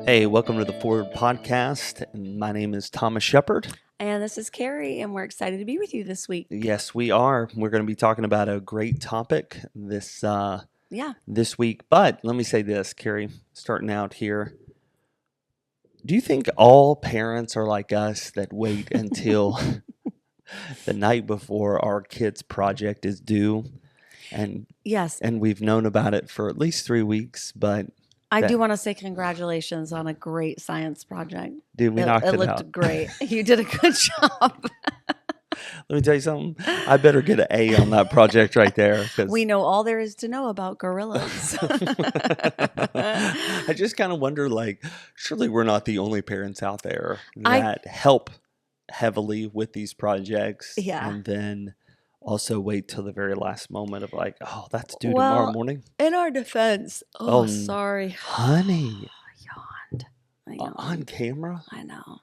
Hey, welcome to the Forward Podcast. My name is Thomas Shepard. And this is Carrie, and we're excited to be with you this week. Yes, we are. We're going to be talking about a great topic this week. But let me say this, Carrie, starting out here. Do you think all parents are like us that wait until the night before our kid's project is due? And Yes, and we've known about it for at least 3 weeks, but I do want to say congratulations on a great science project. dude, we knocked It it out. looked great. You did a good job. Let me tell you something. I better get an A on that project right there. We know all there is to know about gorillas. I just kind of wonder, surely we're not the only parents out there I- that help heavily with these projects. Yeah. And then also wait till the very last moment of that's due Well, tomorrow morning. In our defense, sorry. Honey, I yawned. on camera? I know.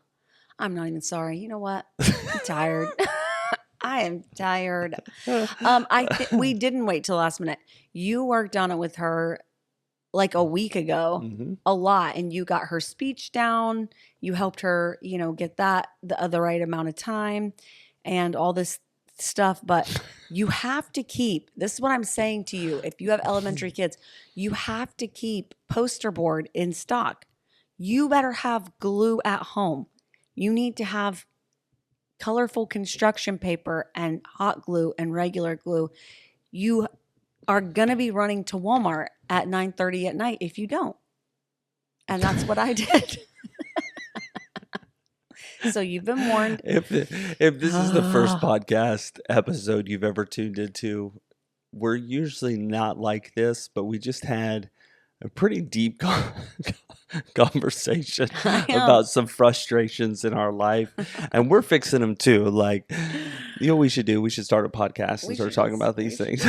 I'm not even sorry. You know what? I'm tired. I am tired. We didn't wait till the last minute. You worked on it with her like a week ago, a lot, and you got her speech down. You helped her, get that the right amount of time and all this stuff. But you have to keep, this is what I'm saying to you. If you have elementary kids, you have to keep poster board in stock. You better have glue at home. You need to have colorful construction paper and hot glue and regular glue. You are going to be running to Walmart at 9:30 at night if you don't. And that's what I did. So you've been warned. If this is the first podcast episode you've ever tuned into, we're usually not like this, but we just had a pretty deep conversation about some frustrations in our life, and we're fixing them too. We should do? We should start a podcast and start talking about these things.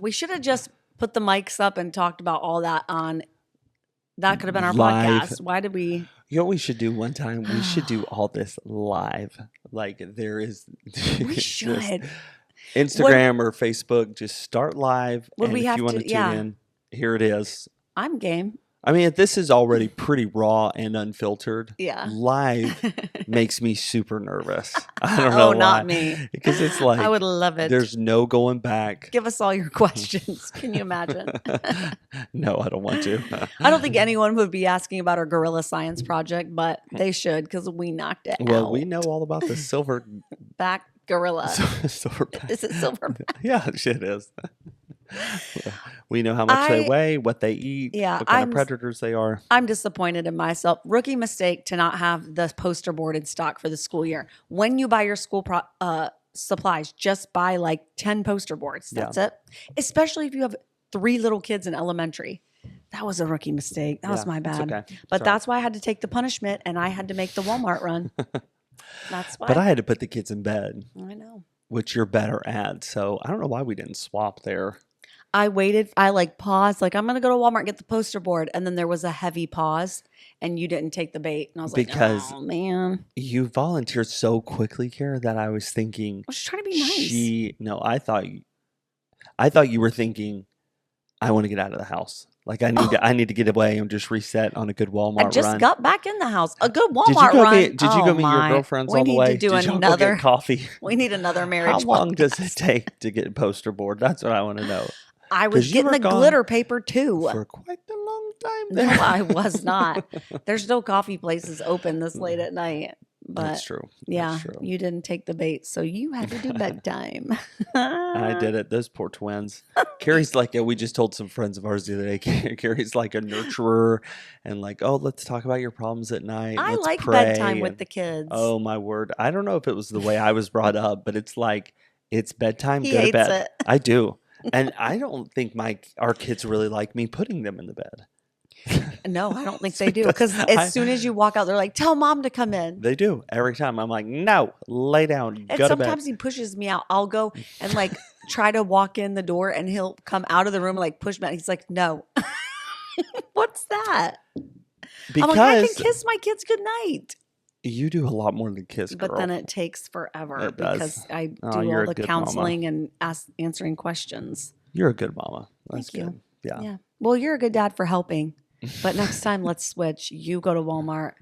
We should have just put the mics up and talked about all that on. That could have been our Live. podcast. Why did we? You know what we should do one time? We should do all this live. There is. We should. Instagram or Facebook, just start live. Would and we if have you want to tune in, here it is. I'm game. I mean, this is already pretty raw and unfiltered. Yeah. Live makes me super nervous. I don't know why. Not me. Because it's I would love it. There's no going back. Give us all your questions. Can you imagine? No, I don't want to. I don't think anyone would be asking about our gorilla science project, but they should because we knocked it out. Well, we know all about the back gorilla. Silverback. Is it silverback? Yeah, it is. We know how much they weigh, what they eat, what kind of predators they are. I'm disappointed in myself. Rookie mistake to not have the poster board in stock for the school year. When you buy your school supplies, just buy 10 poster boards. That's it. Especially if you have 3 little kids in elementary. That was a rookie mistake. That was my bad. Okay. But that's why I had to take the punishment and I had to make the Walmart run. That's why. But I had to put the kids in bed. I know. Which you're better at. So I don't know why we didn't swap there. I waited. I paused. I'm going to go to Walmart and get the poster board. And then there was a heavy pause and you didn't take the bait. And I was because oh, man. You volunteered so quickly, Kara, that I was thinking. I was just trying to be nice. No, I thought you were thinking, I want to get out of the house. I need to get away and just reset on a good Walmart run. I just got back in the house. A good Walmart run. Did you go meet your girlfriends all the way? Did you go get coffee? We need another marriage. How long does it take to get a poster board? That's what I want to know. I was getting the glitter paper too. For quite a long time No, there. I was not. There's no coffee places open this late at night. But that's true. Yeah, that's true. You didn't take the bait, so you had to do bedtime. I did it. Those poor twins. Carrie's we just told some friends of ours the other day. Carrie's like a nurturer and let's talk about your problems at night. I let's like pray. bedtime with the kids. Oh, my word. I don't know if it was the way I was brought up, but it's it's bedtime, He go to hates bed. it. I do. And I don't think our kids really like me putting them in the bed. No, I don't think they do. Because as soon as you walk out, they're like, tell mom to come in. They do. Every time. I'm like, no, lay down, and go to bed. Sometimes he pushes me out. I'll go and try to walk in the door and he'll come out of the room and push me out. He's like, no. What's that? Because I'm I can kiss my kids goodnight. You do a lot more than kiss, girl. But then it takes forever because I do all the counseling and answering questions. You're a good mama. That's Thank good. You. Yeah. Well, you're a good dad for helping. But next time, let's switch. You go to Walmart.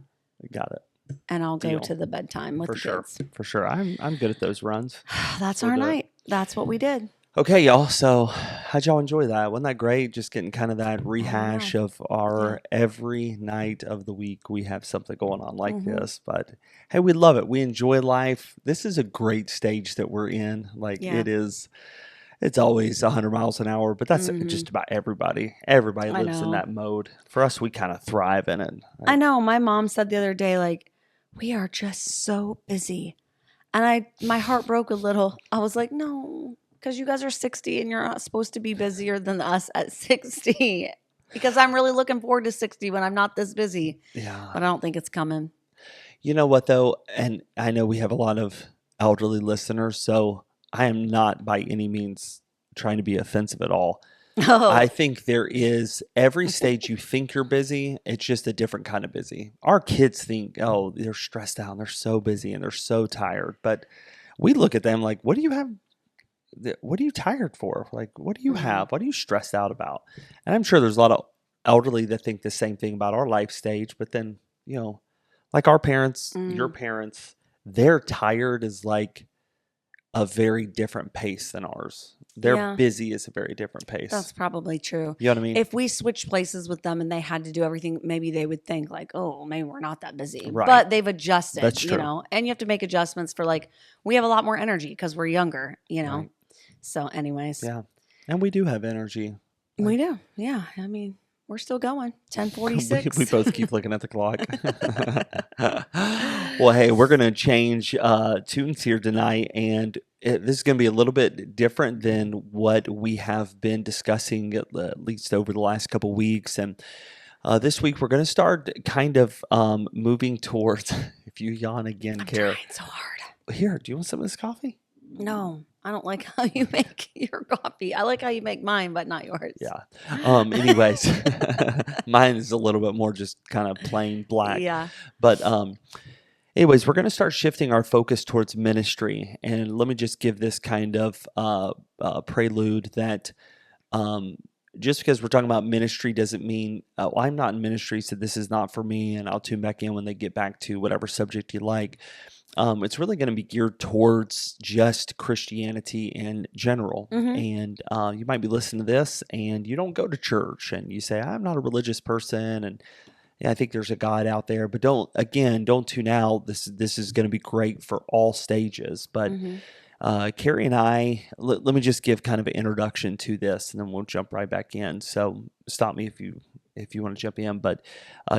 Got it. And I'll go Deal. to the bedtime with For the sure. kids. For sure. I'm good at those runs. That's our night. That's what we did. Okay, y'all. So how'd y'all enjoy that? Wasn't that great? Just getting kind of that rehash of our every night of the week. We have something going on like this. But hey, we love it. We enjoy life. This is a great stage that we're in. Like it is. It's always 100 miles an hour, but that's just about everybody. Everybody lives in that mode. For us, we kind of thrive in it. I know. My mom said the other day, like, we are just so busy. And my heart broke a little. I was like, no, because you guys are 60 and you're not supposed to be busier than us at 60. Because I'm really looking forward to 60 when I'm not this busy. Yeah. But I don't think it's coming. You know what, though? And I know we have a lot of elderly listeners, so I am not by any means trying to be offensive at all. Oh. I think there is every stage you think you're busy, it's just a different kind of busy. Our kids think, oh, they're stressed out and they're so busy and they're so tired. But we look at them like, what do you have? What are you tired for? Like, what do you have? What are you stressed out about? And I'm sure there's a lot of elderly that think the same thing about our life stage. But then, like our parents, your parents, their tired is like a very different pace than ours. Their busy is a very different pace. That's probably true. You know what I mean? If we switched places with them and they had to do everything, maybe they would think like, oh, maybe we're not that busy. Right. But they've adjusted, That's true. And you have to make adjustments for like, we have a lot more energy because we're younger, Right. So anyways. Yeah. And we do have energy. We do. Yeah. I mean, we're still going. 10:46. we both keep looking at the clock. Well, hey, we're going to change tunes here tonight, and this is going to be a little bit different than what we have been discussing at least over the last couple weeks. And this week, we're going to start kind of moving towards, if you yawn again, Kara. I'm trying so hard. Here, do you want some of this coffee? No, I don't like how you make your coffee. I like how you make mine, but not yours. Yeah. Anyways, mine is a little bit more just kind of plain black. Yeah. But anyways, we're going to start shifting our focus towards ministry. And let me just give this kind of prelude that just because we're talking about ministry doesn't mean, I'm not in ministry, so this is not for me, and I'll tune back in when they get back to whatever subject you like. It's really going to be geared towards just Christianity in general. And you might be listening to this and you don't go to church and you say, I'm not a religious person. And I think there's a God out there, but don't tune out. This is going to be great for all stages. But Carrie and I, let me just give kind of an introduction to this and then we'll jump right back in. So stop me if you want to jump in. But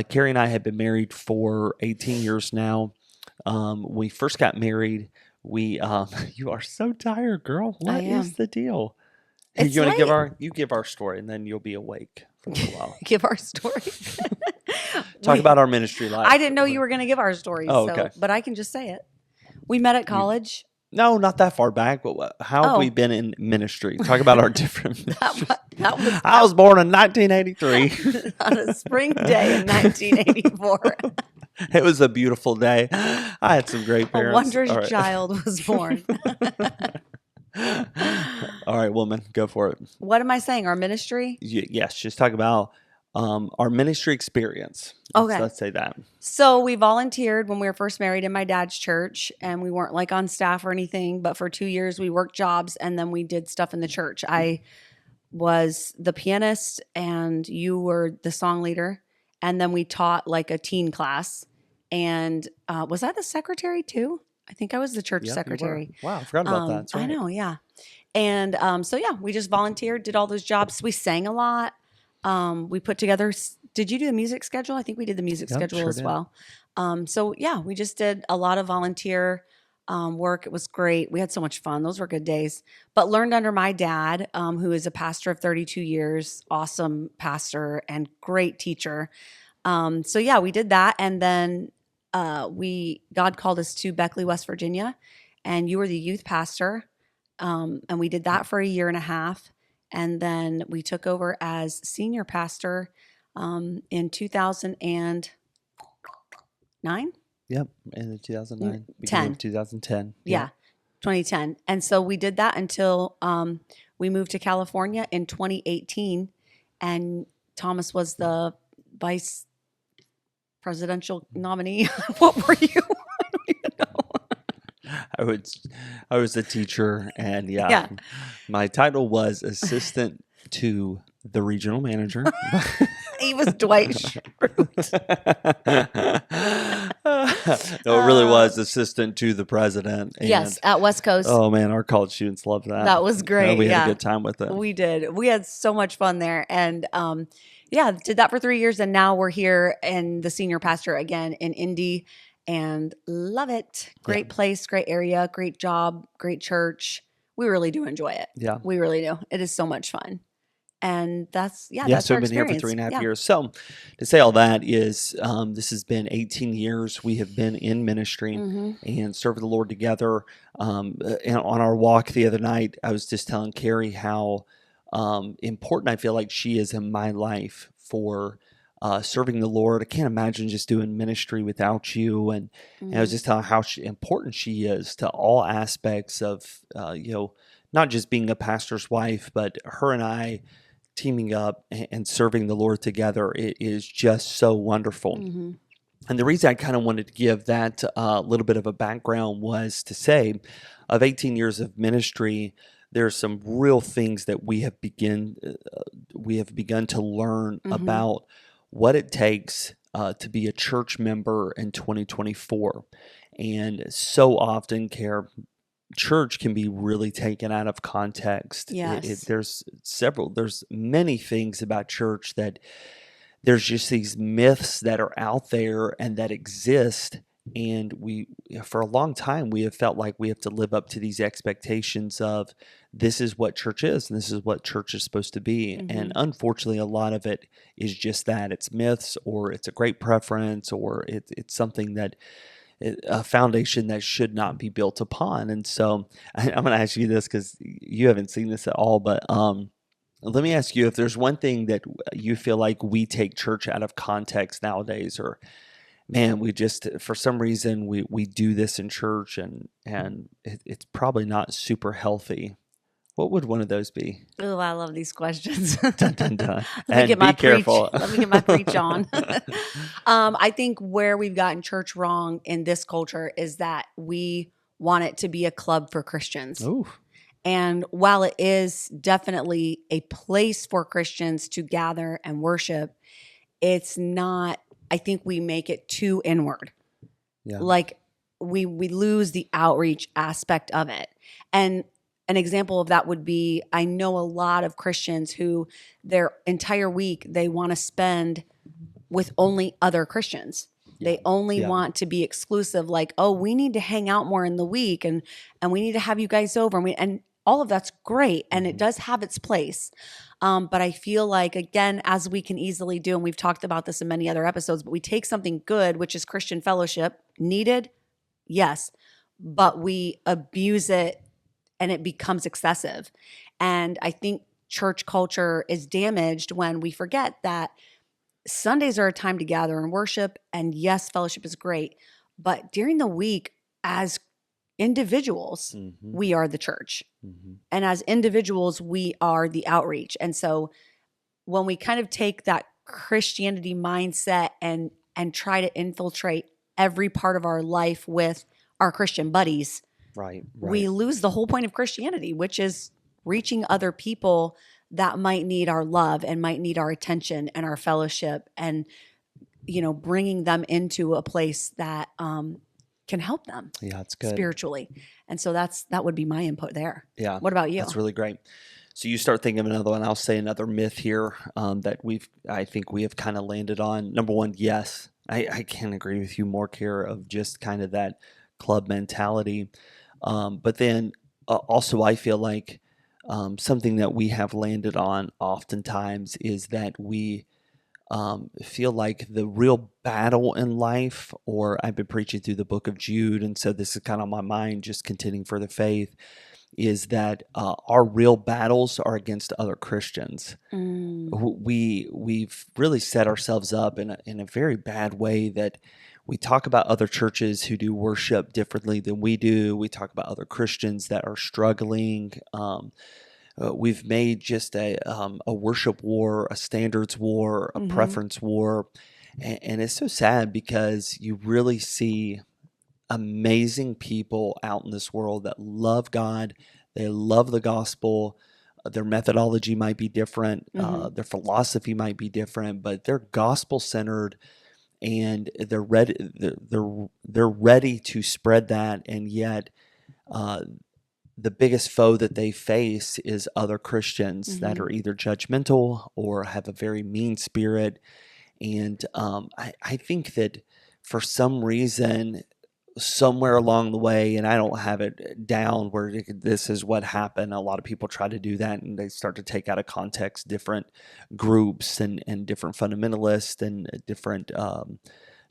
Carrie and I have been married for 18 years now. We first got married. You are so tired, girl. What is the deal? Hey, you want to give our story, and then you'll be awake for a little while. Give our story. Talk about our ministry life. I didn't know you were going to give our story. Oh, okay. But I can just say it. We met at college. No, not that far back. But how have we been in ministry? Talk about our different ministries. I was born in 1983. On a spring day in 1984. It was a beautiful day. I had some great parents. A wondrous child was born. All right, woman, go for it. What am I saying? Our ministry? Yes, just talk about our ministry experience. Okay. Let's say that. So we volunteered when we were first married in my dad's church, and we weren't like on staff or anything, but for 2 years we worked jobs and then we did stuff in the church. I was the pianist and you were the song leader. And then we taught like a teen class. And was I the secretary too? I think I was the church secretary. Wow, I forgot about that. That's right. I know, yeah. And we just volunteered, did all those jobs. We sang a lot. We put together, did you do the music schedule? I think we did the music schedule as well. We just did a lot of volunteer work. It was great. We had so much fun. Those were good days. But learned under my dad, who is a pastor of 32 years, awesome pastor and great teacher. We did that. And then God called us to Beckley, West Virginia, and you were the youth pastor. And we did that for a year and a half. And then we took over as senior pastor in 2009. Yep, in 2009. 2010. Yeah, 2010. And so we did that until we moved to California in 2018. And Thomas was the vice presidential nominee. What were you? I don't even know. I was a teacher, and Yeah. my title was assistant to the regional manager. He was Dwight Schrute. No, it really was assistant to the president. And, Yes, at West Coast. oh man, our college students loved that. That was great. We had a good time with it. We did. We had so much fun there, and did that for 3 years, and now we're here and the senior pastor again in Indy, and love it. Great place, great area, great job, great church. We really do enjoy it. Yeah, we really do. It is so much fun. And that's so we've been here for 3.5 years. So to say all that is, this has been 18 years. We have been in ministry and serving the Lord together. And on our walk the other night, I was just telling Carrie how important I feel like she is in my life for serving the Lord. I can't imagine just doing ministry without you. And I was just telling how important she is to all aspects of, not just being a pastor's wife, but her and I teaming up and serving the Lord together. It is just so wonderful. And the reason I kind of wanted to give that little bit of a background was to say, of 18 years of ministry, there's some real things that we have begun to learn about what it takes to be a church member in 2024. And so often, church can be really taken out of context. Yes. There's many things about church that there's just these myths that are out there and that exist. And for a long time, we have felt like we have to live up to these expectations of this is what church is and this is what church is supposed to be. And unfortunately, a lot of it is just that. It's myths, or it's a great preference, or it's something that a foundation that should not be built upon. And so I'm going to ask you this because you haven't seen this at all, but let me ask you if there's one thing that you feel like we take church out of context nowadays, or man, we just, for some reason, we do this in church and it's probably not super healthy. What would one of those be? Oh, I love these questions. Dun, dun, dun. Let me get careful. Let me get my preach on. I think where we've gotten church wrong in this culture is that we want it to be a club for Christians. Ooh. And while it is definitely a place for Christians to gather and worship, it's not, I think we make it too inward. Yeah. Like we lose the outreach aspect of it. And an example of that would be, I know a lot of Christians who their entire week they want to spend with only other Christians. They only want to be exclusive, like, oh, we need to hang out more in the week and we need to have you guys over. And all of that's great. And it does have its place. But I feel like, again, as we can easily do, and we've talked about this in many other episodes, but we take something good, which is Christian fellowship, needed, yes, but we abuse it and it becomes excessive. And I think church culture is damaged when we forget that Sundays are a time to gather and worship. And yes, fellowship is great. But during the week, as individuals, we are the church. And as individuals, we are the outreach. And so when we kind of take that Christianity mindset and try to infiltrate every part of our life with our Christian buddies, right. we lose the whole point of Christianity, which is reaching other people that might need our love and might need our attention and our fellowship, and bringing them into a place that can help them. Yeah, that's good. Spiritually. And so that would be my input there. Yeah. What about you? That's really great. So you start thinking of another one. I'll say another myth here that I think we have kind of landed on. Number one, yes, I can't agree with you more, Kara, of just kind of that club mentality. But then also I feel like something that we have landed on oftentimes is that we feel like the real battle in life, or I've been preaching through the book of Jude, and so this is kind of on my mind, just contending for the faith, is that our real battles are against other Christians. We've really set ourselves up in a very bad way, that we talk about other churches who do worship differently than we do. We talk about other Christians that are struggling. we've made just a worship war, a standards war, a preference war. And it's so sad because you really see amazing people out in this world that love God. They love the gospel. Their methodology might be different. Their philosophy might be different, but they're gospel centered, and they're ready. They're ready to spread that. And yet, the biggest foe that they face is other Christians that are either judgmental or have a very mean spirit. And I think that for some reason, somewhere along the way, and I don't have it down where this is what happened. A lot of people try to do that, and they start to take out of context different groups and different fundamentalists and different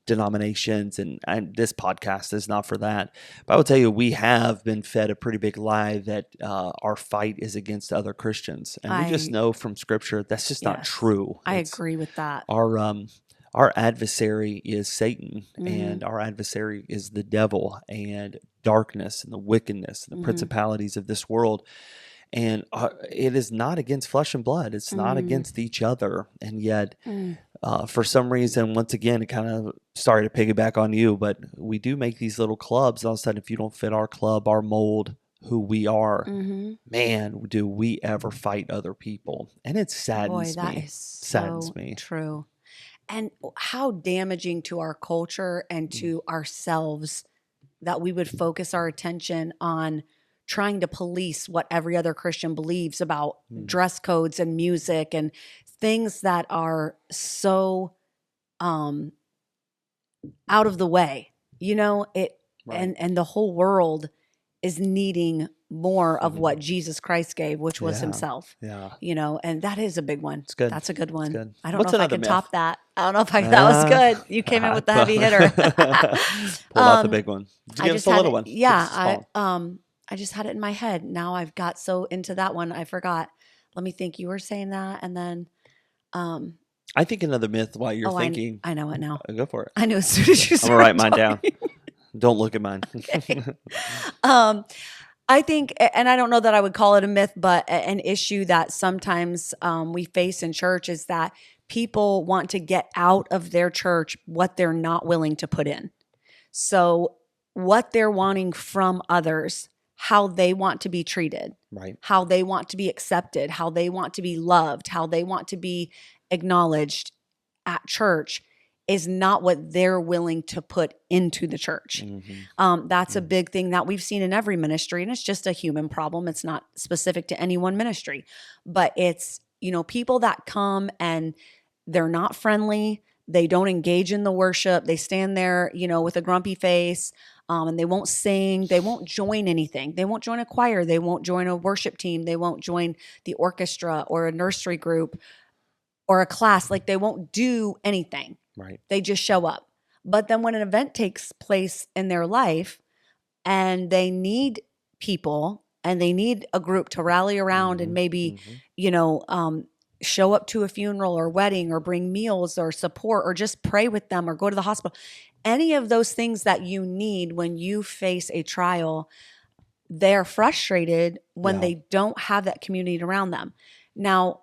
denominations. And this podcast is not for that. But I will tell you, we have been fed a pretty big lie that our fight is against other Christians. And we just know from Scripture that's just not true. I agree with that. Our adversary is Satan, and our adversary is the devil and darkness and the wickedness and the principalities of this world. And it is not against flesh and blood. It's not against each other. And yet, for some reason, once again, it kind of started to piggyback on you, but we do make these little clubs. All of a sudden, if you don't fit our club, our mold, who we are, man, do we ever fight other people. And it saddens me. Boy, that is so true. And how damaging to our culture and to ourselves that we would focus our attention on trying to police what every other Christian believes about dress codes and music and things that are so out of the way. You know, and the whole world is needing more of what Jesus Christ gave, which was himself. Yeah. You know, and that is a big one. It's good. That's a good one. Good. I don't know if I can top that. I don't know if that was good. You came in with the heavy hitter. Pull out the big one. Did you give us a little one? Yeah. I just had it in my head. Now I've got so into that one, I forgot. Let me think. You were saying that, and then I think another myth while you're thinking. I know it now. Go for it. I knew as soon as you started. I'm gonna write mine down. Don't look at mine. Okay. I think, and I don't know that I would call it a myth, but an issue that sometimes we face in church is that people want to get out of their church what they're not willing to put in. So what they're wanting from others, how they want to be treated, right? How they want to be accepted, how they want to be loved, how they want to be acknowledged at church is not what they're willing to put into the church. That's a big thing that we've seen in every ministry, and it's just a human problem. It's not specific to any one ministry, but it's, you know, people that come and they're not friendly. They don't engage in the worship. They stand there, you know, with a grumpy face, and they won't sing. They won't join anything. They won't join a choir. They won't join a worship team. They won't join the orchestra or a nursery group or a class. Like, they won't do anything. Right. They just show up. But then when an event takes place in their life and they need people and they need a group to rally around and maybe, you know, show up to a funeral or wedding or bring meals or support or just pray with them or go to the hospital, any of those things that you need when you face a trial, they're frustrated when they don't have that community around them. Now,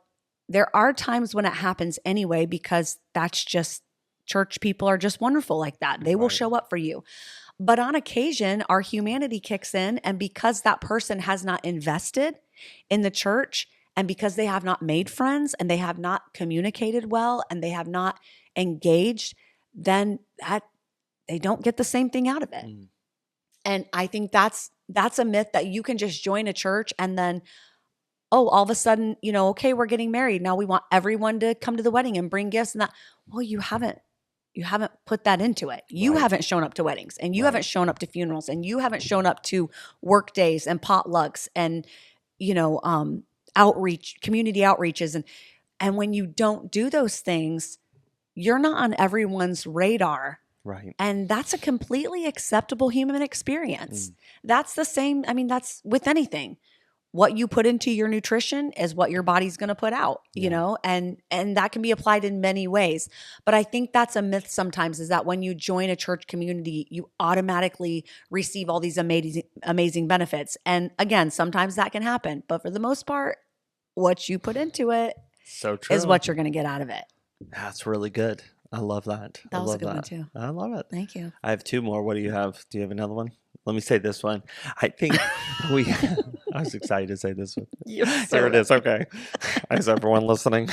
there are times when it happens anyway, because that's just, church people are just wonderful like that. They will show up for you. But on occasion, our humanity kicks in, and because that person has not invested in the church, and because they have not made friends and they have not communicated well and they have not engaged, then they don't get the same thing out of it. And I think that's a myth, that you can just join a church and then, oh, all of a sudden, you know, okay, we're getting married. Now we want everyone to come to the wedding and bring gifts and that. Well, you haven't put that into it. You haven't shown up to weddings, and you haven't shown up to funerals, and you haven't shown up to work days and potlucks and, you know, outreach, community outreaches. And when you don't do those things, you're not on everyone's radar. Right. And that's a completely acceptable human experience. That's the same. I mean, that's with anything. What you put into your nutrition is what your body's going to put out, you know, and that can be applied in many ways. But I think that's a myth sometimes, is that when you join a church community, you automatically receive all these amazing benefits. And again, sometimes that can happen, but for the most part, what you put into it so true. is what you're going to get out of it. That's really good. I love that. That was a good one too. I love it. Thank you. I have two more. What do you have? Do you have another one? Let me say this one. I think I was excited to say this one. Yes, Here it is. Okay. Is everyone listening?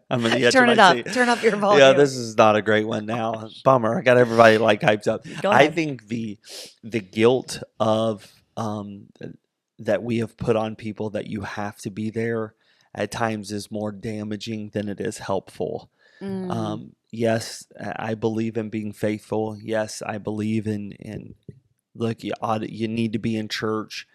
I'm in the Turn it up. Turn up your volume. Yeah, this is not a great one now. Bummer. I got everybody like hyped up. Go ahead. I think the guilt of that we have put on people that you have to be there at times is more damaging than it is helpful. Yes, I believe in being faithful. Yes, I believe in look, you need to be in church.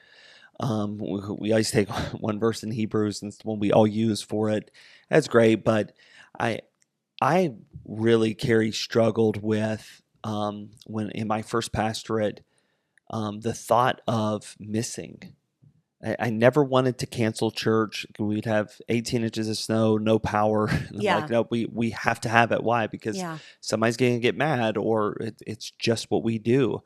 We always take one verse in Hebrews and when we all use for it. That's great, but I really, Carrie, struggled with when in my first pastorate the thought of missing. I never wanted to cancel church. We'd have 18 inches of snow, no power. Yeah. Like, no, we have to have it. Why? Because somebody's going to get mad, or it's just what we do.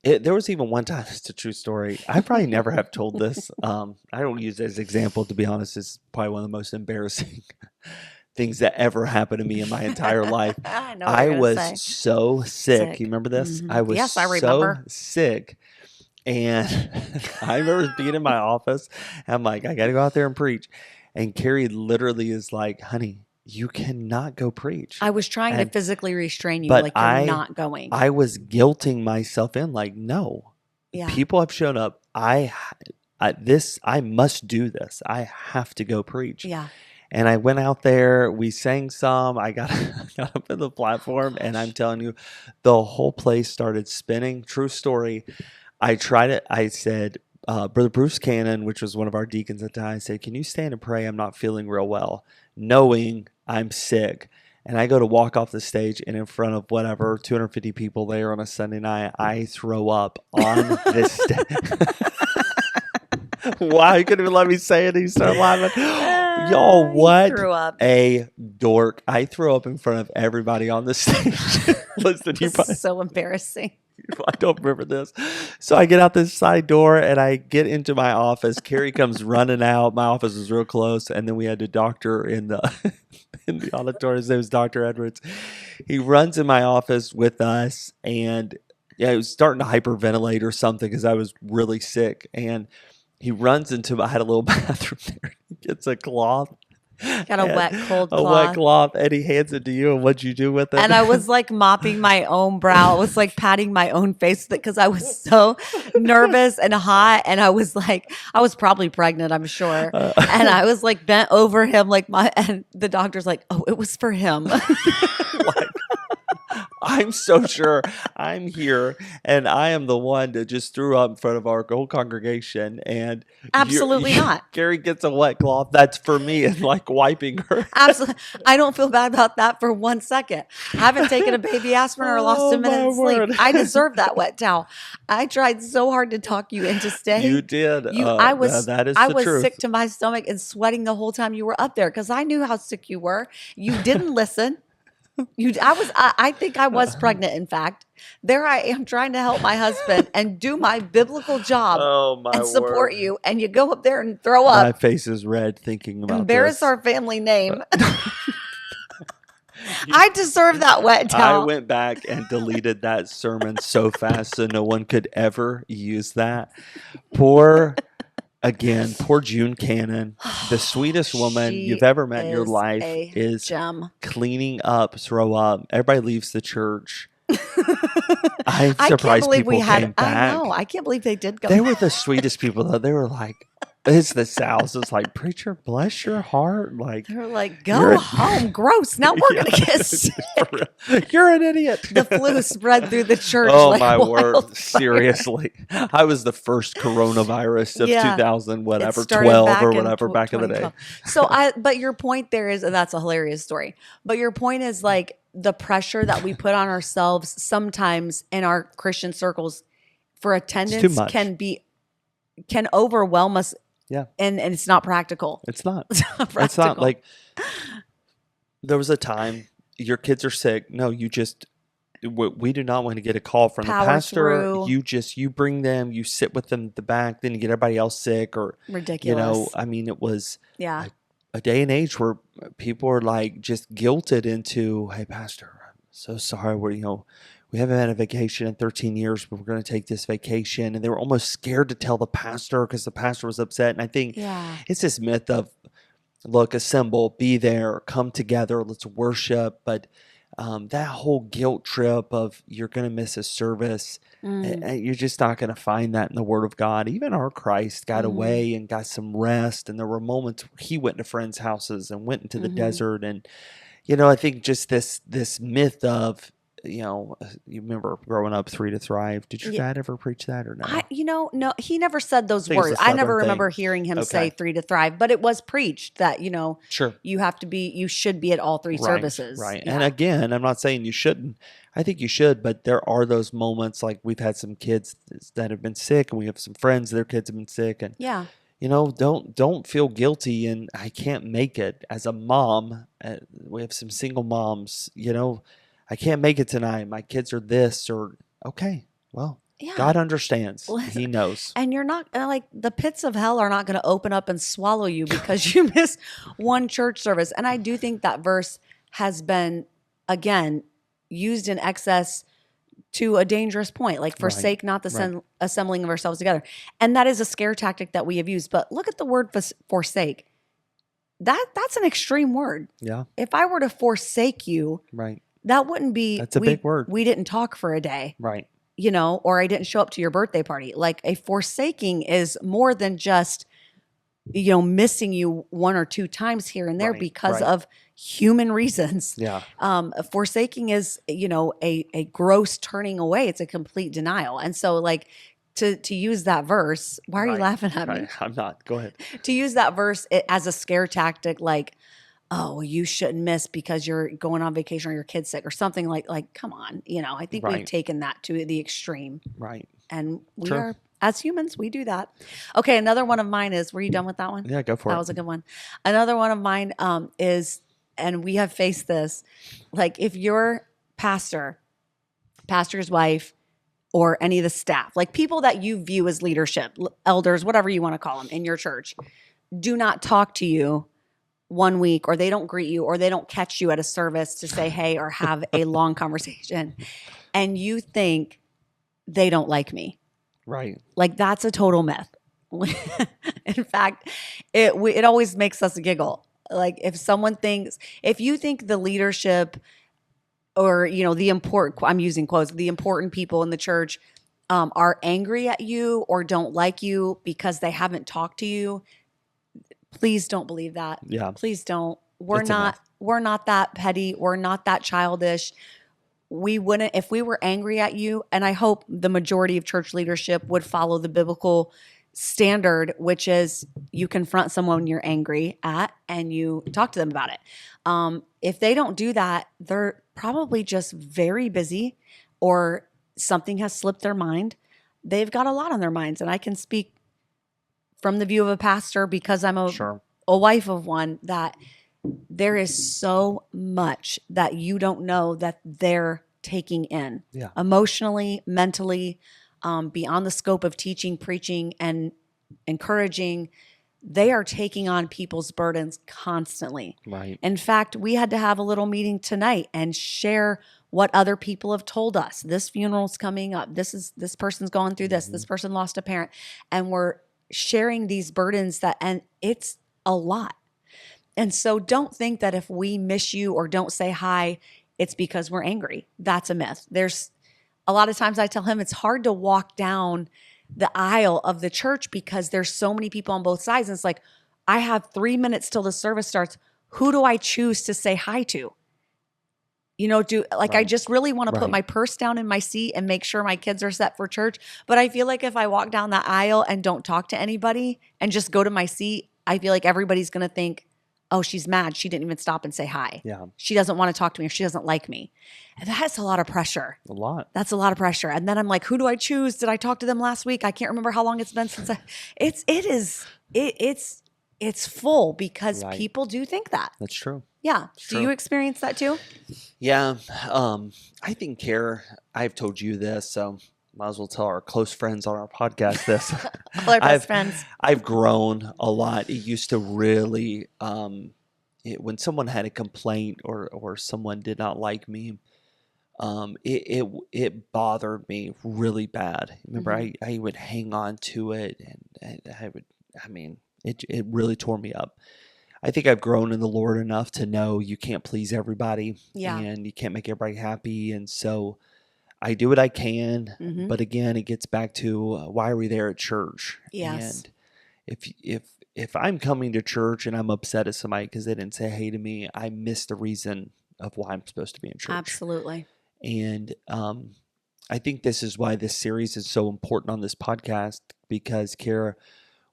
There was even one time, it's a true story. I probably never have told this. I don't use it as an example, to be honest. It's probably one of the most embarrassing things that ever happened to me in my entire life. I was so sick. You remember this? Mm-hmm. I was I remember. so sick. And I remember being in my office. And I'm like, I got to go out there and preach. And Carrie literally is like, honey, you cannot go preach. I was trying to physically restrain you, like you're not going. I was guilting myself in, like, no. Yeah. People have shown up. I must do this. I have to go preach. Yeah. And I went out there. We sang some. I got up on the platform, and I'm telling you, the whole place started spinning. True story. I tried it. I said, Brother Bruce Cannon, which was one of our deacons at the time, I said, can you stand and pray? I'm not feeling real well, knowing I'm sick. And I go to walk off the stage, and in front of 250 people there on a Sunday night, I throw up on this stage. Wow, he couldn't even let me say it. He started laughing. Y'all, what a dork. I threw up in front of everybody on the stage. Listen, this is so embarrassing. I don't remember this. So I get out this side door and I get into my office. Carrie comes running out. My office was real close. And then we had a doctor in the auditorium. His name was Dr. Edwards. He runs in my office with us. And I was starting to hyperventilate or something because I was really sick. And he runs I had a little bathroom there. He gets a cloth. Got a wet, cold cloth. A wet cloth, and he hands it to you, and what'd you do with it? And I was like mopping my own brow. I was like patting my own face because I was so nervous and hot. And I was probably pregnant, I'm sure. And I was like bent over him, and the doctor's like, oh, it was for him. I'm so sure I'm here and I am the one that just threw up in front of our whole congregation. And absolutely not. Carrie gets a wet cloth. That's for me. It's like wiping her. Absolutely. I don't feel bad about that for 1 second. I haven't taken a baby aspirin or lost a minute of sleep. I deserve that wet towel. I tried so hard to talk you into staying. You did. I was truth. sick to my stomach and sweating the whole time you were up there because I knew how sick you were. You didn't listen. I think I was pregnant, in fact. There I am trying to help my husband and do my biblical job and support you. And you go up there and throw up. My face is red thinking about embarrass this. Our family name. I deserve that wet towel. I went back and deleted that sermon so fast so no one could ever use that. Poor June Cannon, the sweetest woman you've ever met in your life, is cleaning up, throw up. Everybody leaves the church. I'm surprised people came back. I know. I can't believe they did go. They were the sweetest people, though. They were like, it's the South. It's like, preacher, bless your heart. Like, they're like, go home. Gross. Now we're going to get sick. You're an idiot. The flu spread through the church. Oh, my word. Seriously. I was the first coronavirus of 2000, whatever, 12 or whatever back in the day. So but your point there is, and that's a hilarious story. But your point is like the pressure that we put on ourselves sometimes in our Christian circles for attendance can overwhelm us. Yeah. And it's not practical. It's not. It's not like there was a time your kids are sick. No, you just we do not want to get a call from the Power pastor. through. You bring them, you sit with them at the back, then you get everybody else sick, or Ridiculous. I mean, it was Yeah. a day and age where people are like just guilted into, hey, pastor, I'm so sorry, we haven't had a vacation in 13 years, but we're going to take this vacation. And they were almost scared to tell the pastor because the pastor was upset. And I think it's this myth of, look, assemble, be there, come together, let's worship. But that whole guilt trip of you're going to miss a service, you're just not going to find that in the Word of God. Even our Christ got away and got some rest. And there were moments where he went to friends' houses and went into the desert. And, I think just this myth of, you remember growing up, 3 to Thrive. Did your dad ever preach that or no? No, he never said those words. I never remember hearing him say 3 to Thrive, but it was preached that, sure, you should be at all 3 services. Right. Yeah. And again, I'm not saying you shouldn't. I think you should, but there are those moments, like we've had some kids that have been sick, and we have some friends, their kids have been sick, and don't feel guilty. And I can't make it as a mom. We have some single moms, I can't make it tonight. My kids are this, or okay, well, God understands. He knows. And you're not like, the pits of hell are not going to open up and swallow you because you miss one church service. And I do think that verse has been, again, used in excess to a dangerous point, like forsake not the assembling of ourselves together. And that is a scare tactic that we have used. But look at the word forsake. That's an extreme word. Yeah. If I were to forsake you, that wouldn't be. That's a big word. We didn't talk for a day. Right. Or I didn't show up to your birthday party. Like, a forsaking is more than just, missing you 1 or 2 times here and there because of human reasons. Yeah. Forsaking is, a gross turning away. It's a complete denial. And so, like, to use that verse, why are you laughing at me? I'm not. Go ahead. To use that verse as a scare tactic, like, oh, well, you shouldn't miss because you're going on vacation or your kid's sick or something, like come on. I think we've taken that to the extreme. Right. And we are, as humans, we do that. Okay, another one of mine is, were you done with that one? Yeah, go for it. That was a good one. Another one of mine is, and we have faced this, like, if your pastor's wife, or any of the staff, like people that you view as leadership, elders, whatever you want to call them in your church, do not talk to you 1 week, or they don't greet you, or they don't catch you at a service to say hey or have a long conversation, and you think they don't like me. Right. Like, that's a total myth. In fact, it always makes us giggle. Like, if you think the leadership, or the important, I'm using quotes, the important people in the church are angry at you or don't like you because they haven't talked to you, please don't believe that. Yeah. Please don't. We're not that petty. We're not that childish. We wouldn't, if we were angry at you, and I hope the majority of church leadership would follow the biblical standard, which is you confront someone you're angry at and you talk to them about it. If they don't do that, they're probably just very busy, or something has slipped their mind. They've got a lot on their minds, and I can speak from the view of a pastor because I'm a wife of one, that there is so much that you don't know that they're taking in emotionally, mentally, beyond the scope of teaching, preaching, and encouraging. They are taking on people's burdens constantly. Right. In fact, we had to have a little meeting tonight and share what other people have told us. This funeral's coming up. This person's going through this. This person lost a parent. And we're sharing these burdens and it's a lot. And so don't think that if we miss you or don't say hi, it's because we're angry. That's a myth. There's a lot of times I tell him it's hard to walk down the aisle of the church because there's so many people on both sides. And it's like, I have 3 minutes till the service starts. Who do I choose to say hi to? I just really want to put my purse down in my seat and make sure my kids are set for church. But I feel like if I walk down the aisle and don't talk to anybody and just go to my seat, I feel like everybody's going to think, oh, she's mad. She didn't even stop and say hi. Yeah. She doesn't want to talk to me, or she doesn't like me. And that's a lot of pressure. A lot. That's a lot of pressure. And then I'm like, who do I choose? Did I talk to them last week? I can't remember how long it's been since it's it's full because Right. people do think that. That's true. Yeah. It's Do true. you experience that too? Yeah. I think, Care, I've told you this, so might as well tell our close friends on our podcast this. All our best friends. I've grown a lot. It used to really, when someone had a complaint or someone did not like me, it bothered me really bad. Remember, I would hang on to it, and it really tore me up. I think I've grown in the Lord enough to know you can't please everybody, and you can't make everybody happy, and so I do what I can. But again, it gets back to why are we there at church? Yes. And if I'm coming to church and I'm upset at somebody because they didn't say hey to me, I miss the reason of why I'm supposed to be in church. Absolutely. And I think this is why this series is so important on this podcast, because, Kara,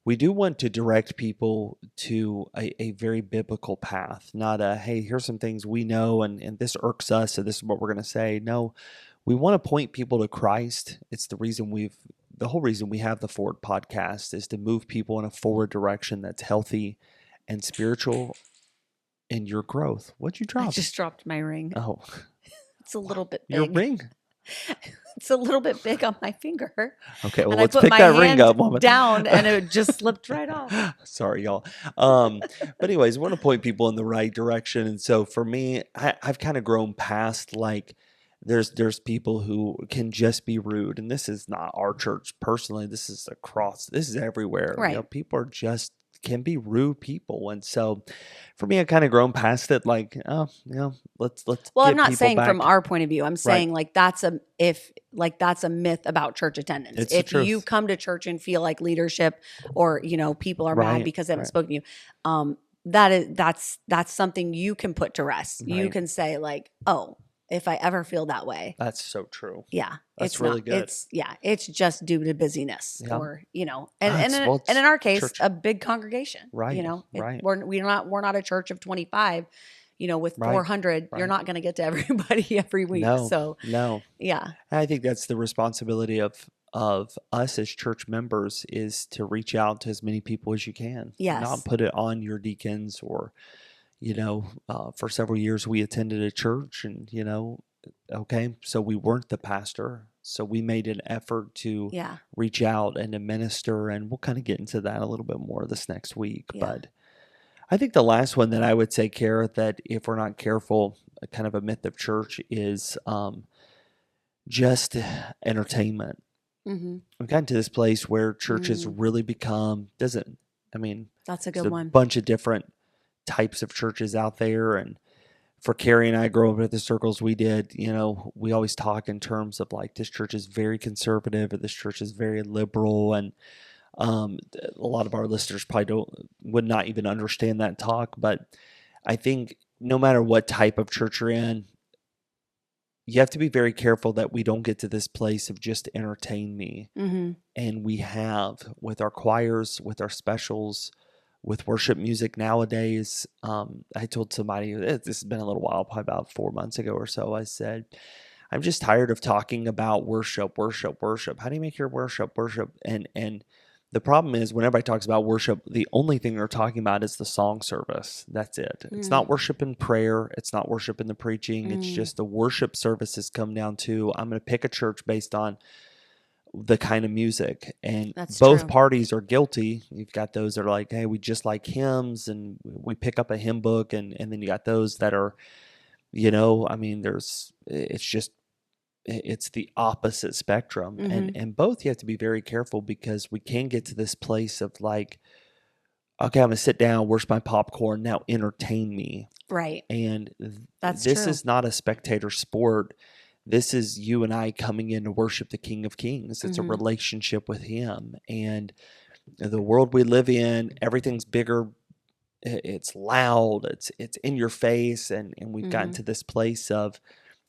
we do want to direct people to a very biblical path, not a, hey, here's some things we know and this irks us, so this is what we're going to say. No, we want to point people to Christ. It's the whole reason we have the Forward podcast is to move people in a forward direction that's healthy and spiritual in your growth. What'd you drop? I just dropped my ring. Oh. It's a little bit big. Your ring? It's a little bit big on my finger. Okay, well, and let's I put pick my that hand ring up, woman. down, and it just slipped right off. Sorry, y'all. But anyways, I want to point people in the right direction. And so for me, I've kind of grown past, like, there's people who can just be rude. And this is not our church personally. This is this is everywhere. Right. People can be rude people. And so for me, I kind of grown past it, like, let's Well, get I'm not people saying back. from our point of view. I'm saying that's a myth about church attendance. It's the if you truth. come to church and feel like leadership or people are mad because they haven't spoken to you, that's something you can put to rest. You can say, like, oh, if I ever feel that way. That's so true. Yeah. That's really good. It's just due to busyness or, and in our case, church. A big congregation, Right. We're not a church of 25, with 400, you're not going to get to everybody every week. No. Yeah. I think that's the responsibility of us as church members, is to reach out to as many people as you can. Yes. Not put it on your deacons or, for several years we attended a church and, okay, so we weren't the pastor. So we made an effort to reach out and to minister, and we'll kind of get into that a little bit more this next week. Yeah. But I think the last one that I would say, Kara, that if we're not careful, kind of a myth of church is just entertainment. We've gotten to this place where church has really become, that's a good one. Bunch of different types of churches out there. And for Carrie and I growing up at the circles we did, we always talk in terms of like, this church is very conservative or this church is very liberal. And a lot of our listeners probably would not even understand that talk. But I think no matter what type of church you're in, you have to be very careful that we don't get to this place of just entertain me. And we have, with our choirs, with our specials, with worship music nowadays. I told somebody, this has been a little while, probably about 4 months ago or so, I said, I'm just tired of talking about worship. How do you make your worship? And the problem is, when everybody talks about worship, the only thing they're talking about is the song service. That's it. It's not worship and prayer. It's not worship in the preaching. It's just the worship services come down to, I'm going to pick a church based on the kind of music. And both parties are guilty. You've got those that are like, hey, we just like hymns and we pick up a hymn book. And then you got those that are, it's the opposite spectrum. And both, you have to be very careful, because we can get to this place of like, okay, I'm going to sit down, where's my popcorn? Now entertain me. Right. And this is not a spectator sport. This is you and I coming in to worship the King of Kings. It's a relationship with him. And the world we live in, everything's bigger. It's loud. It's in your face. And we've gotten to this place of,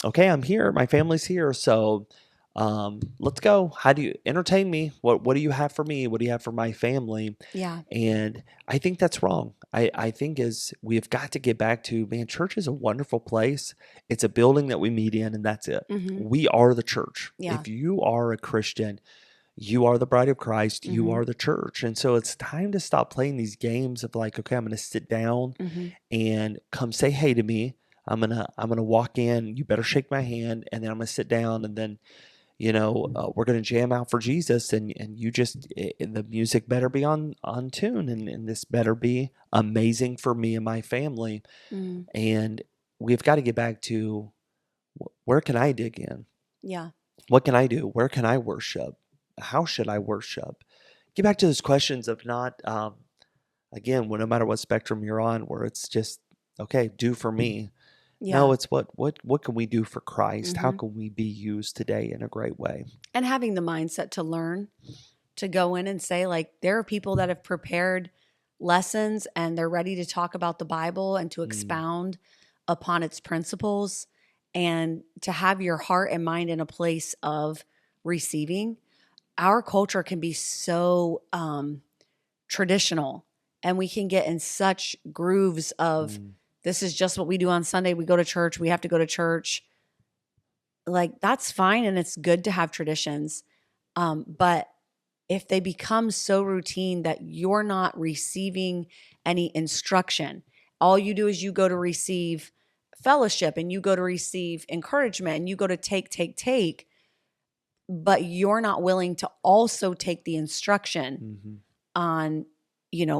okay, I'm here. My family's here. So let's go. How do you entertain me? What do you have for me? What do you have for my family? Yeah. And I think that's wrong. I think we've got to get back to, man, church is a wonderful place. It's a building that we meet in, and that's it. We are the church. Yeah. If you are a Christian, you are the bride of Christ, you Mm-hmm. are the church. And so it's time to stop playing these games of like, okay, I'm going to sit down Mm-hmm. and come say hey to me. I'm going to walk in, you better shake my hand, and then I'm going to sit down, and then we're going to jam out for Jesus, and you just the music better be on tune, and this better be amazing for me and my family. Mm. And we've got to get back to where can I dig in? Yeah. What can I do? Where can I worship? How should I worship? Get back to those questions of not, again, no matter what spectrum you're on, where it's just, okay, do for me. Yeah. No, it's what can we do for Christ? How Mm-hmm. can we be used today in a great way? And having the mindset to learn, to go in and say, like, there are people that have prepared lessons and they're ready to talk about the Bible and to expound upon its principles, and to have your heart and mind in a place of receiving. Our culture can be so traditional, and we can get in such grooves of this is just what we do on Sunday. We go to church. We have to go to church. Like, that's fine, and it's good to have traditions. But if they become so routine that you're not receiving any instruction, all you do is you go to receive fellowship, and you go to receive encouragement, and you go to take, but you're not willing to also take the instruction on,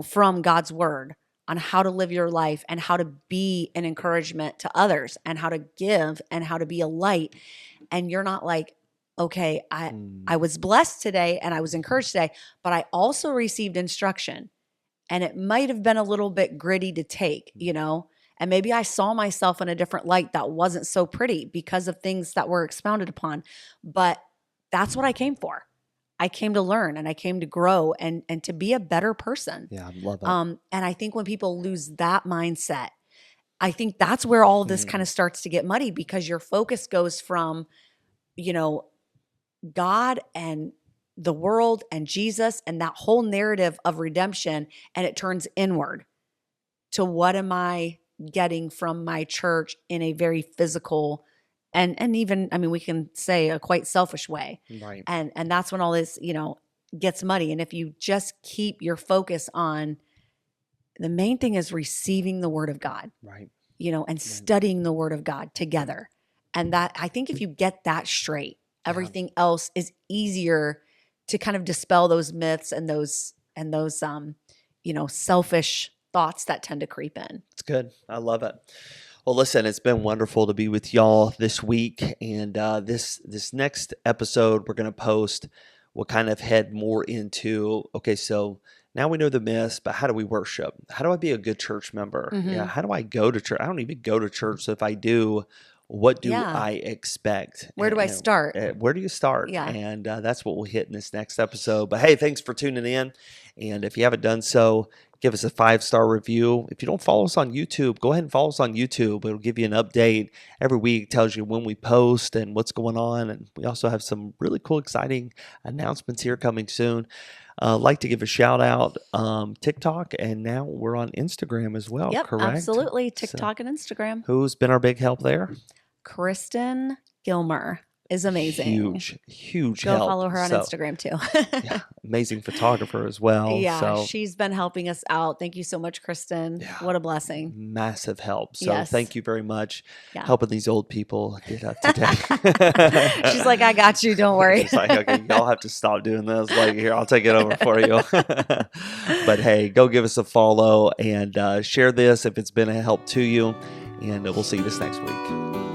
from God's word on how to live your life and how to be an encouragement to others and how to give and how to be a light. And you're not like, okay, I was blessed today and I was encouraged today, but I also received instruction, and it might have been a little bit gritty to take, and maybe I saw myself in a different light that wasn't so pretty because of things that were expounded upon. But that's what I came for. I came to learn, and I came to grow and to be a better person. Yeah, I love it. And I think when people lose that mindset, I think that's where all of this kind of starts to get muddy, because your focus goes from, God and the world and Jesus and that whole narrative of redemption, and it turns inward to what am I getting from my church in a very physical and even, we can say a quite selfish way. Right. And that's when all this, gets muddy. And if you just keep your focus on the main thing is receiving the word of God, right, and studying the word of God together. And that, I think if you get that straight, everything else is easier to kind of dispel those myths and those selfish thoughts that tend to creep in. It's good. I love it. Well, listen, it's been wonderful to be with y'all this week. And this next episode we're going to post will kind of head more into, okay, so now we know the myths, but how do we worship? How do I be a good church member? Yeah. How do I go to church? I don't even go to church. So if I do, what do I expect? Where do I start? Where do you start? Yeah. And that's what we'll hit in this next episode. But hey, thanks for tuning in. And if you haven't done so, give us a 5-star review. If you don't follow us on YouTube, go ahead and follow us on YouTube. It'll give you an update every week, tells you when we post and what's going on. And we also have some really cool, exciting announcements here coming soon. Like to give a shout out, TikTok, and now we're on Instagram as well. Yep, correct? Absolutely. TikTok and Instagram. Who's been our big help there? Kristen Gilmer is amazing. Huge Go help. follow her on Instagram too. Yeah, amazing photographer as well. Yeah, so, she's been helping us out. Thank you so much, Kristen. Yeah. What a blessing. Massive help. So thank you very much. Yeah. Helping these old people get up to date. She's like, I got you. Don't worry. She's like, okay, y'all have to stop doing this. Like, here, I'll take it over for you. But hey, go give us a follow and share this if it's been a help to you. And we'll see you this next week.